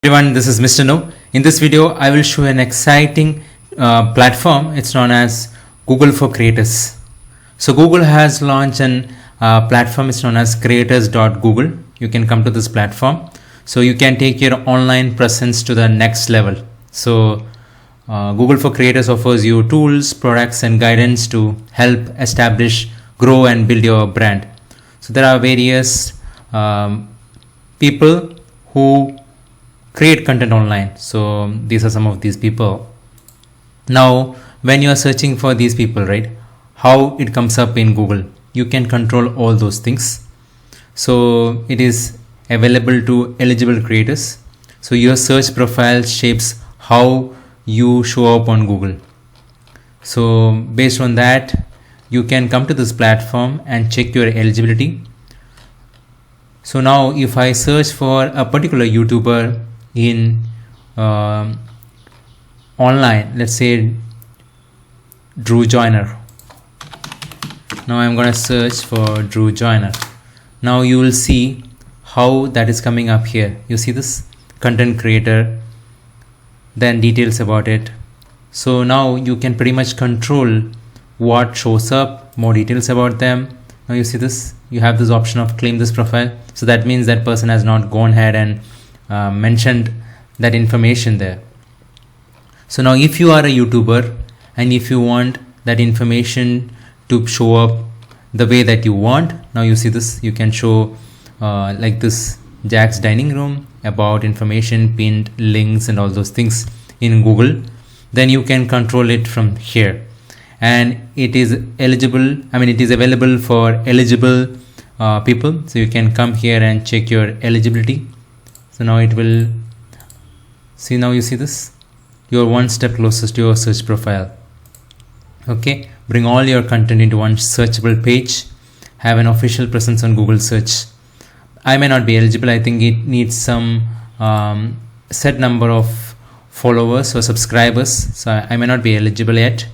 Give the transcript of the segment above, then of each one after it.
Everyone, this is Mr. No. In this video, I will show an exciting platform. It's known as Google for Creators. So Google has launched an platform. It's known as creators.google. You can come to this platform. So you can take your online presence to the next level. So Google for Creators offers you tools, products and guidance to help establish, grow and build your brand. So there are various people who create content online. So these are some of these people. Now when you are searching for these people, right, how it comes up in Google, you can control all those things. So it is available to eligible creators. So your search profile shapes how you show up on Google. So based on that, you can come to this platform and check your eligibility. So now if I search for a particular YouTuber in online, let's say Drew Joyner. Now I'm going to search for Drew Joyner. Now you will see how that is coming up here. You see this content creator, then details about it. So now you can pretty much control what shows up, more details about them. Now you see this, you have this option of claim this profile. So that means that person has not gone ahead and mentioned that information there. So now if you are a YouTuber and if you want that information to show up the way that you want, now you see this, you can show like this Jack's dining room, about information, pinned links and all those things in Google. Then you can control it from here, and it is eligible, it is available for eligible people. So you can come here and check your eligibility. So now it will see, now you see this, you're one step closest to your search profile. Okay, bring all your content into one searchable page, have an official presence on Google search. I may not be eligible. I think it needs some set number of followers or subscribers. So I may not be eligible yet.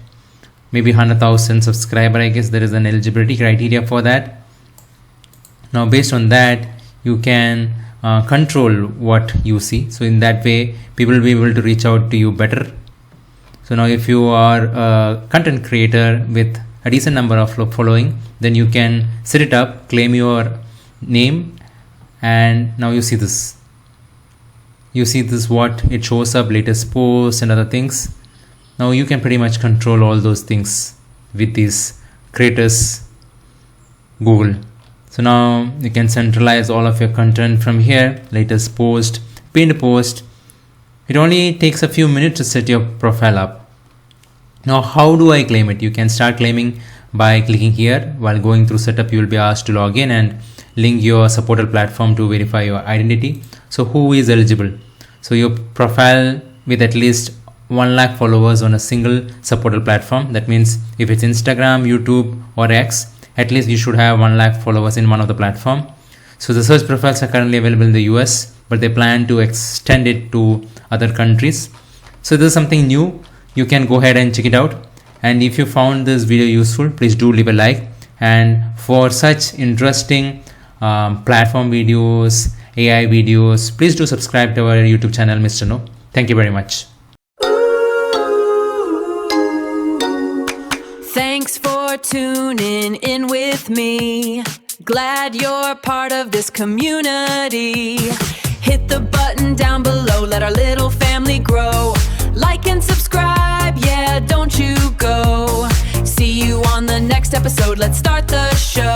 Maybe 100,000 subscriber. I guess there is an eligibility criteria for that. Now based on that, you can control what you see. So in that way, people will be able to reach out to you better. So now if you are a content creator with a decent number of following, then you can set it up, claim your name, and now you see this. You see this, what it shows up, latest posts and other things. Now you can pretty much control all those things with these creators Google. So now you can centralize all of your content from here, latest post, pinned post. It only takes a few minutes to set your profile up. Now how do I claim it? You can start claiming by clicking here. While going through setup, you will be asked to log in and link your supported platform to verify your identity. So who is eligible? So your profile with at least 1 lakh followers on a single supported platform. That means if it's Instagram, YouTube or X, at least you should have 1 lakh followers in one of the platform. So the search profiles are currently available in the US, but they plan to extend it to other countries. So this is something new. You can go ahead and check it out. And if you found this video useful, please do leave a like. And for such interesting platform videos, AI videos, please do subscribe to our YouTube channel, Mr. No. Thank you very much. Thanks for tuning in with me. Glad you're part of this community. Hit the button down below, let our little family grow. Like and subscribe, yeah, don't you go. See you on the next episode, let's start the show.